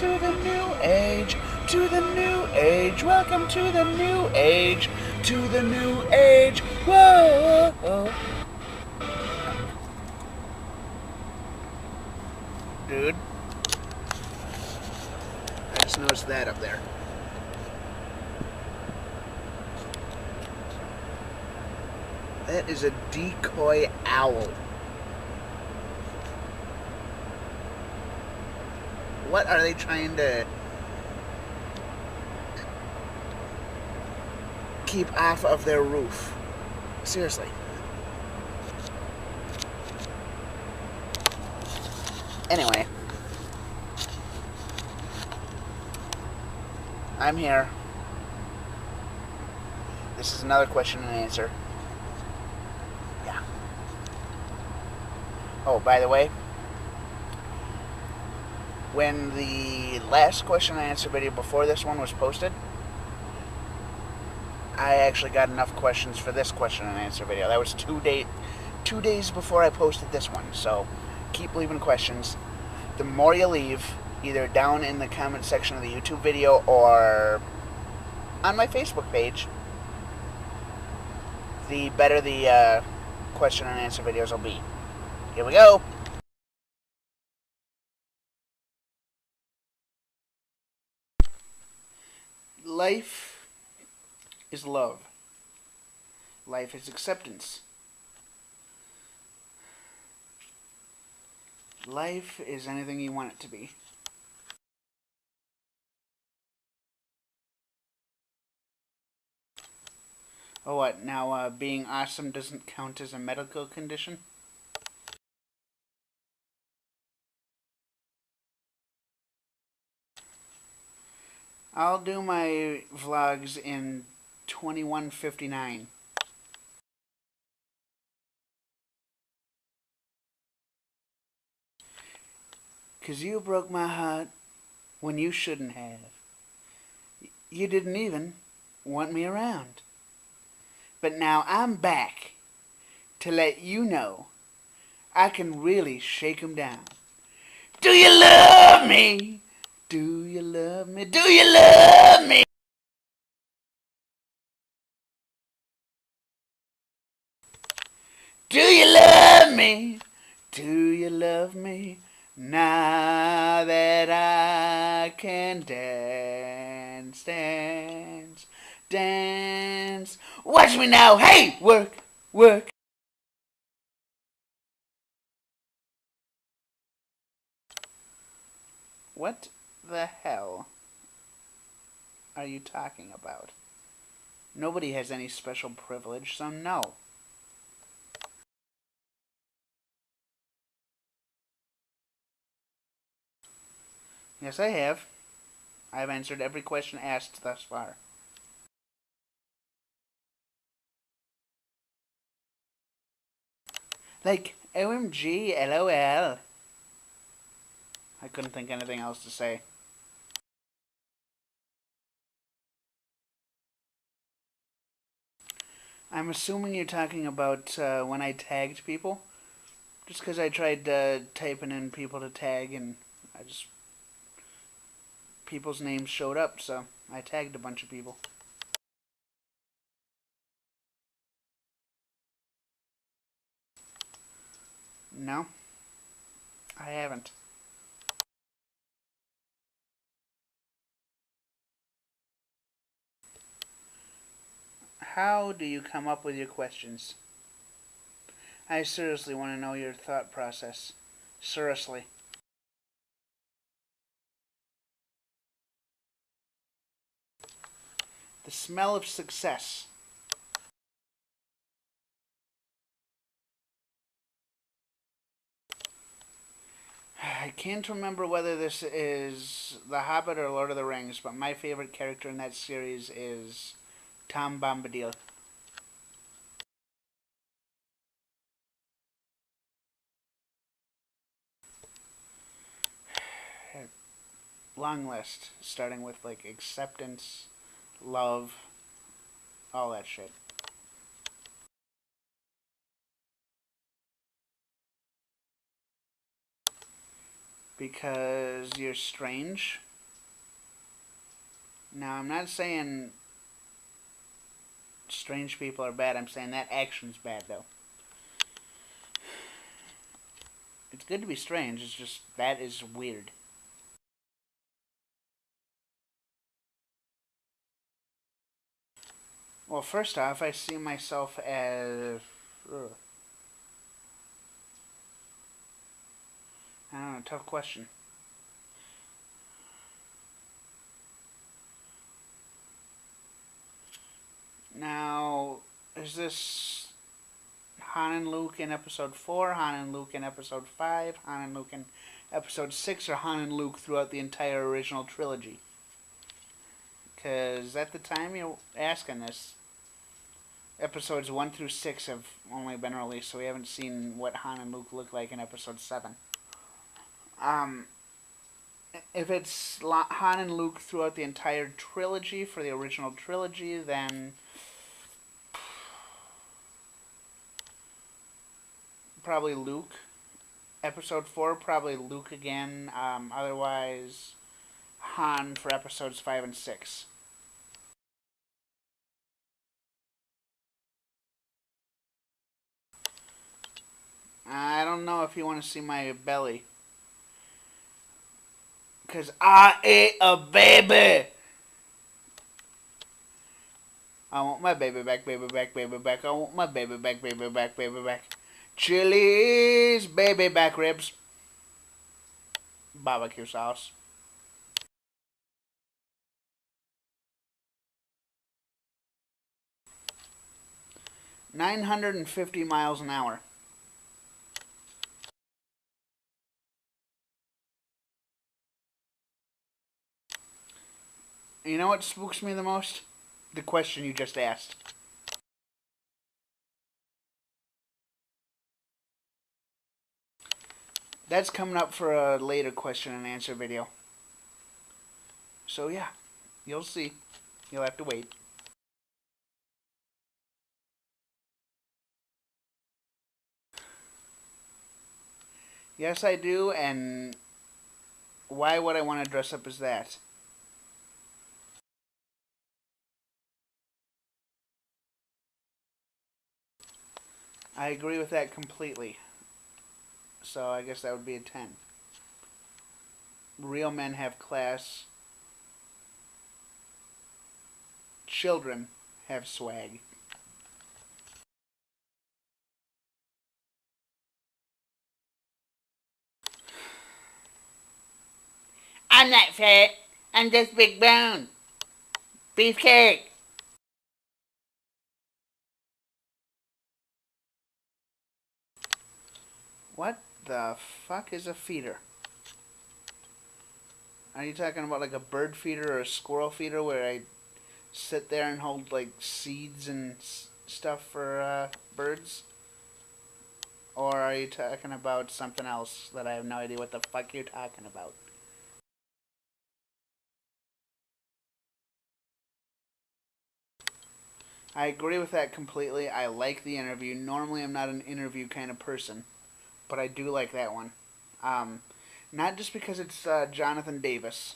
to the new age, to the new age, welcome to the new age, to the new age, whoa. Dude, I just noticed that up there. That is a decoy owl. What are they trying to keep off of their roof? Seriously. Anyway. I'm here. This is another question and answer. Yeah. Oh, by the way, when the last question and answer video before this one was posted, I actually got enough questions for this question and answer video. That was 2 days before I posted this one. So keep leaving questions. The more you leave, either down in the comment section of the YouTube video or on my Facebook page, the better the question and answer videos will be. Here we go. Life is love. Life is acceptance. Life is anything you want it to be. Oh, what? Now, being awesome doesn't count as a medical condition? I'll do my vlogs in 2159. Cause you broke my heart when you shouldn't have. You didn't even want me around. But now I'm back to let you know I can really shake 'em down. Do you love me? Do you love me? Do you love me? Do you love me? Do you love me? Now that I can dance, dance, dance. Watch me now. Hey, work, work. What the hell are you talking about? Nobody has any special privilege, so no. Yes, I have. I've answered every question asked thus far. Like, OMG, LOL. I couldn't think anything else to say. I'm assuming you're talking about when I tagged people. Just because I tried typing in people to tag and people's names showed up, so I tagged a bunch of people. No, I haven't. How do you come up with your questions? I seriously want to know your thought process. Seriously. The smell of success. I can't remember whether this is The Hobbit or Lord of the Rings, but my favorite character in that series is Tom Bombadil. Long list, starting with like acceptance, love, all that shit. Because you're strange. Now, I'm not saying strange people are bad. I'm saying that action's bad, though. It's good to be strange. It's just that is weird. Well, first off, I see myself as... I don't know, tough question. Now, is this Han and Luke in episode 4, Han and Luke in episode 5, Han and Luke in episode 6, or Han and Luke throughout the entire original trilogy? Because at the time you're asking this, episodes 1 through 6 have only been released, so we haven't seen what Han and Luke look like in episode 7. If it's Han and Luke throughout the entire trilogy for the original trilogy, then probably Luke. Episode 4, probably Luke again. Otherwise, Han for episodes 5 and 6. I don't know if you want to see my belly. Because I ate a baby! I want my baby back, baby back, baby back. I want my baby back, baby back, baby back. Chili's baby back ribs. Barbecue sauce. $950 miles an hour. You know what spooks me the most? The question you just asked. That's coming up for a later question and answer video. So yeah, you'll see. You'll have to wait. Yes, I do, and why would I want to dress up as that? I agree with that completely. So I guess that would be a 10. Real men have class. Children have swag. I'm not fat. I'm just big bone. Beefcake. What the fuck is a feeder? Are you talking about like a bird feeder or a squirrel feeder where I sit there and hold like seeds and stuff for birds? Or are you talking about something else that I have no idea what the fuck you're talking about? I agree with that completely. I like the interview. Normally I'm not an interview kind of person, but I do like that one. Not just because it's Jonathan Davis,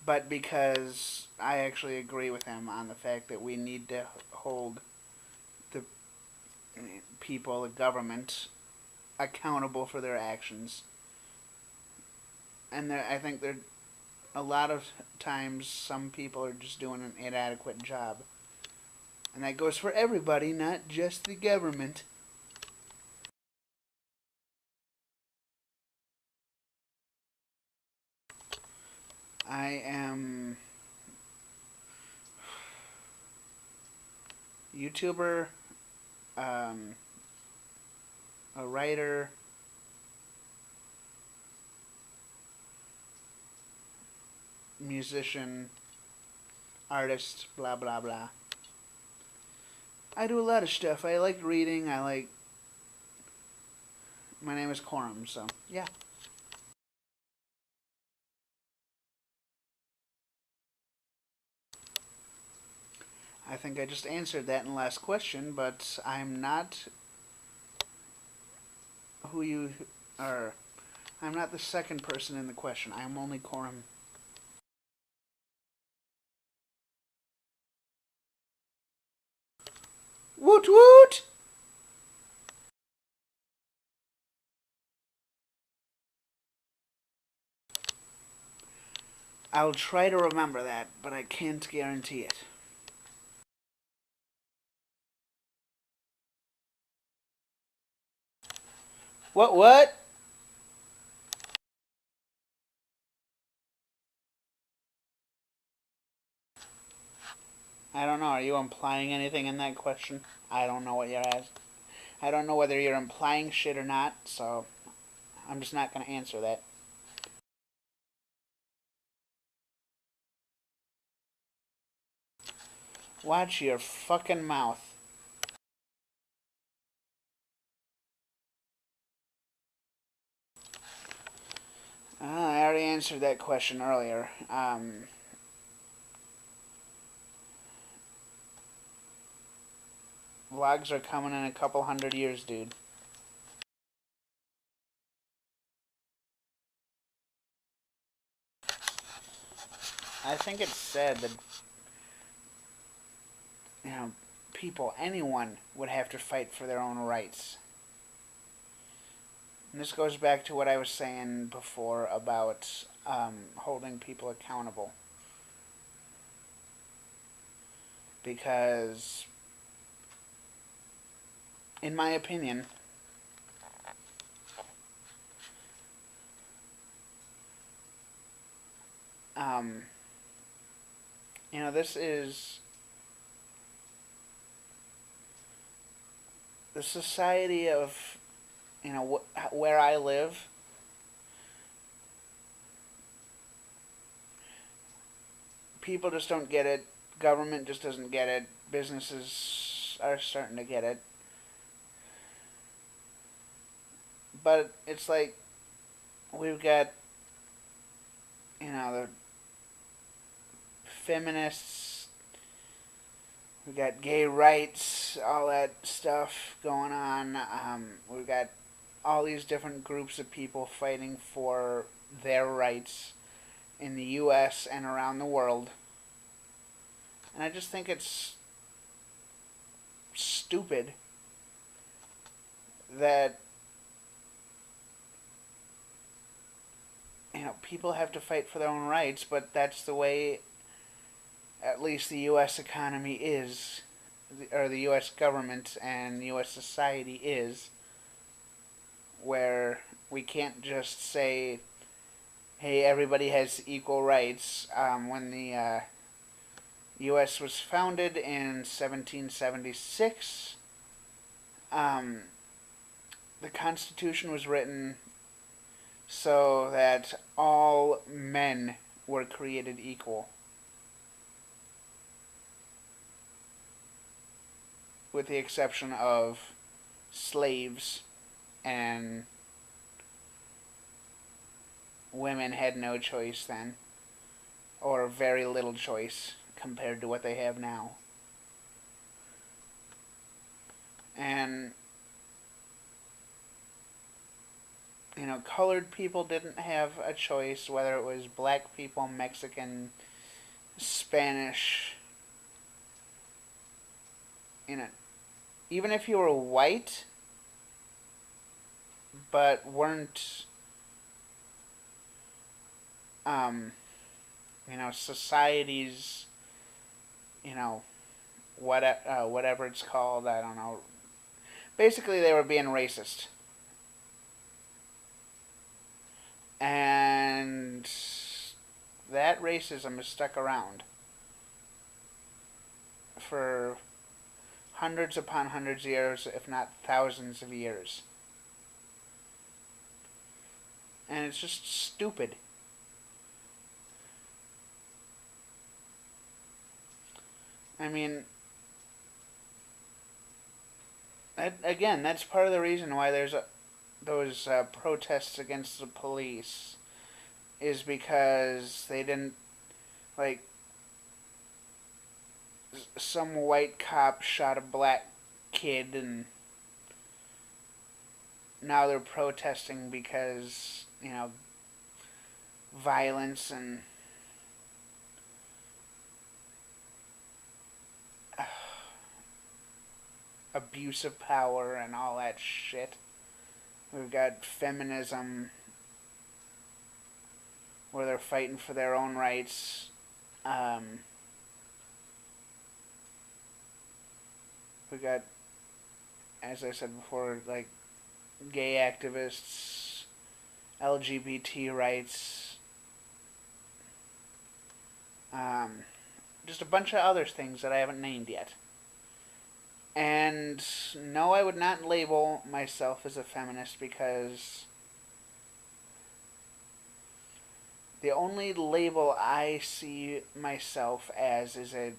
but because I actually agree with him on the fact that we need to hold the people, the government, accountable for their actions. And I think there, a lot of times, some people are just doing an inadequate job. And that goes for everybody, not just the government. I am YouTuber, a writer, musician, artist, blah blah blah. I do a lot of stuff. I like reading. I like... My name is Corum, so yeah. I think I just answered that in the last question, but I'm not who you are. I'm not the second person in the question. I'm only Corum. Woot woot! I'll try to remember that, but I can't guarantee it. What? I don't know. Are you implying anything in that question? I don't know what you're asking. I don't know whether you're implying shit or not, so I'm just not going to answer that. Watch your fucking mouth. I already answered that question earlier. Vlogs are coming in a couple hundred years, dude. I think it's sad that, you know, people, anyone, would have to fight for their own rights. And this goes back to what I was saying before about holding people accountable. Because, in my opinion, um, this is the society of, where I live. People just don't get it. Government just doesn't get it. Businesses are starting to get it. But it's like we've got, the feminists, we've got gay rights, all that stuff going on. We've got all these different groups of people fighting for their rights in the U.S. and around the world. And I just think it's stupid that, people have to fight for their own rights, but that's the way at least the U.S. economy is, or the U.S. government and the U.S. society is, where we can't just say, hey, everybody has equal rights. When the U.S. was founded in 1776, the Constitution was written so that all men were created equal, with the exception of slaves, and women had no choice then, or very little choice compared to what they have now. And colored people didn't have a choice, whether it was black people, Mexican, Spanish. Even if you were white, but weren't, society's, whatever it's called, I don't know. Basically, they were being racist. And that racism has stuck around for hundreds upon hundreds of years, if not thousands of years. And it's just stupid. I mean, that's part of the reason why there's those protests against the police, is because they didn't, like, some white cop shot a black kid, and now they're protesting because, violence and abuse of power and all that shit. We've got feminism, where they're fighting for their own rights. We got, as I said before, like gay activists, LGBT rights, just a bunch of other things that I haven't named yet. And no, I would not label myself as a feminist because the only label I see myself as is a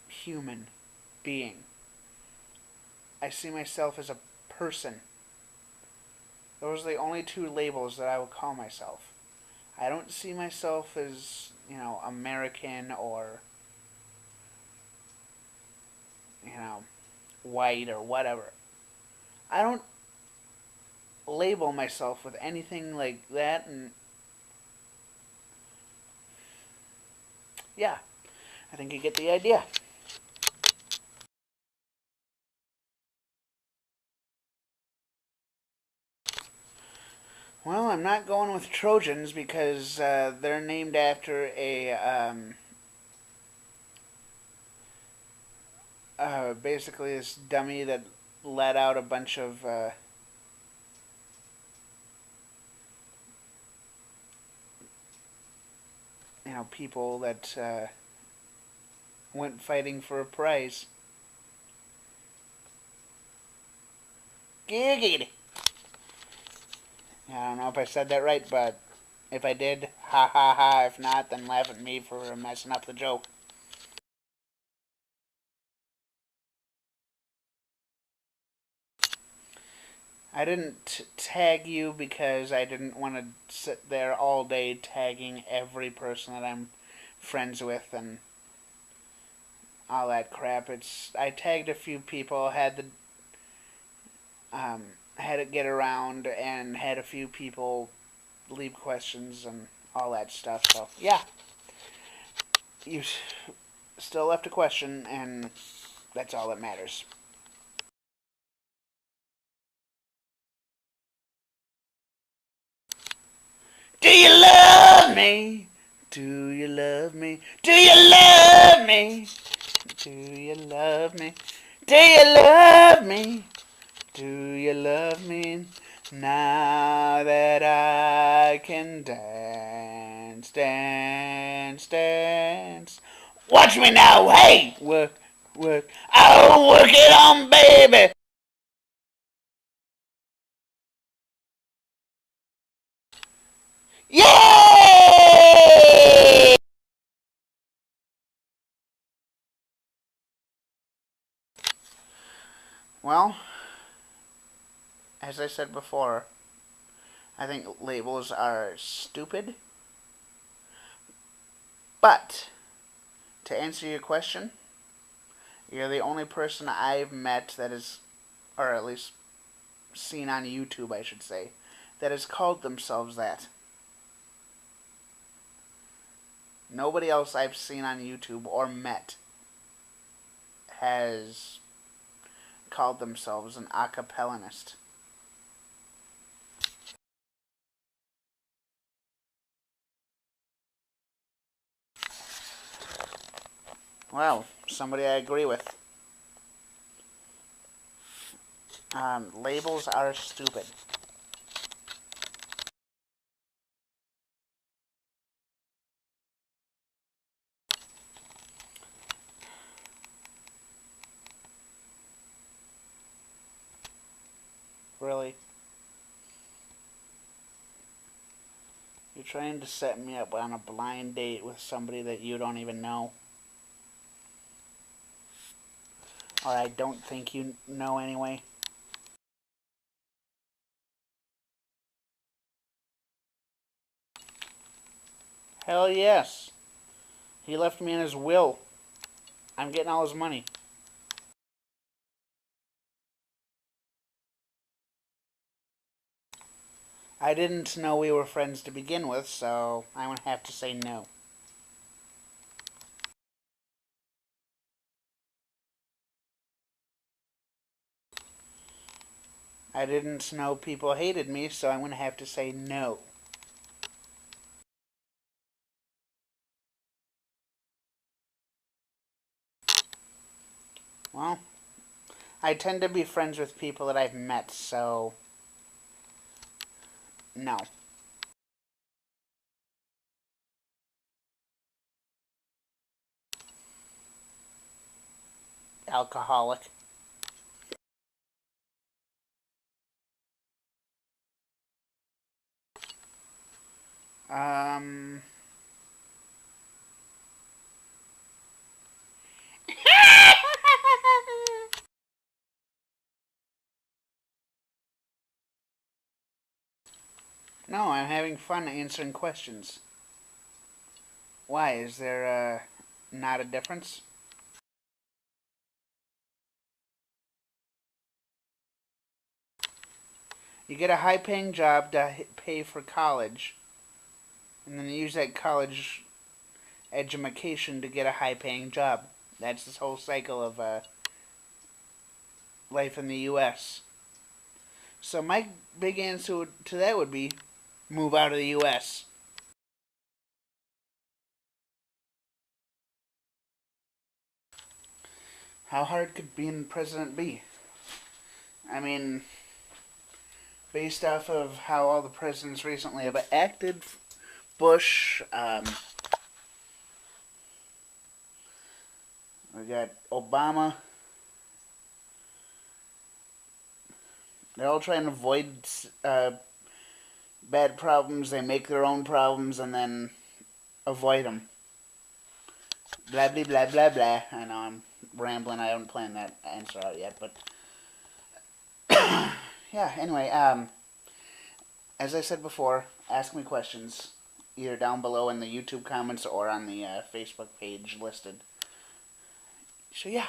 human being. I see myself as a person. Those are the only two labels that I would call myself. I don't see myself as, American or, white or whatever. I don't label myself with anything like that, and yeah, I think you get the idea. Well, I'm not going with Trojans because they're named after basically this dummy that let out a bunch of people that went fighting for a prize. Giggity. I don't know if I said that right, but if I did, ha ha ha. If not, then laugh at me for messing up the joke. I didn't tag you because I didn't want to sit there all day tagging every person that I'm friends with and all that crap. I tagged a few people, had it get around, and had a few people leave questions and all that stuff. So yeah, you still left a question, and that's all that matters. Do you love me? Do you love me? Do you love me? Do you love me? Do you love me? Do you love me? Now that I can dance, dance, dance. Watch me now, hey! Work, work. I'll work it on, baby! Yay! Well, as I said before, I think labels are stupid. But, to answer your question, you're the only person I've met that is, or at least seen on YouTube, I should say, that has called themselves that. Nobody else I've seen on YouTube or met has called themselves an acapellanist. Well, somebody I agree with. Labels are stupid. Really? You're trying to set me up on a blind date with somebody that you don't even know. Or I don't think you know anyway. Hell yes. He left me in his will. I'm getting all his money. I didn't know we were friends to begin with, so I would have to say no. I didn't know people hated me, so I'm going to have to say no. Well, I tend to be friends with people that I've met, so no. Alcoholic. Um... No, I'm having fun answering questions. Why? Is there not a difference? You get a high-paying job to pay for college, and then you use that college education to get a high-paying job. That's this whole cycle of life in the U.S. So my big answer to that would be move out of the U.S. How hard could being president be? I mean, based off of how all the presidents recently have acted, Bush, we got Obama. They're all trying to avoid bad problems. They make their own problems and then avoid them. Blah, blah, blah, blah, blah. I know I'm rambling. I haven't planned that answer out yet, but yeah, anyway, as I said before, ask me questions either down below in the YouTube comments or on the Facebook page listed. So yeah.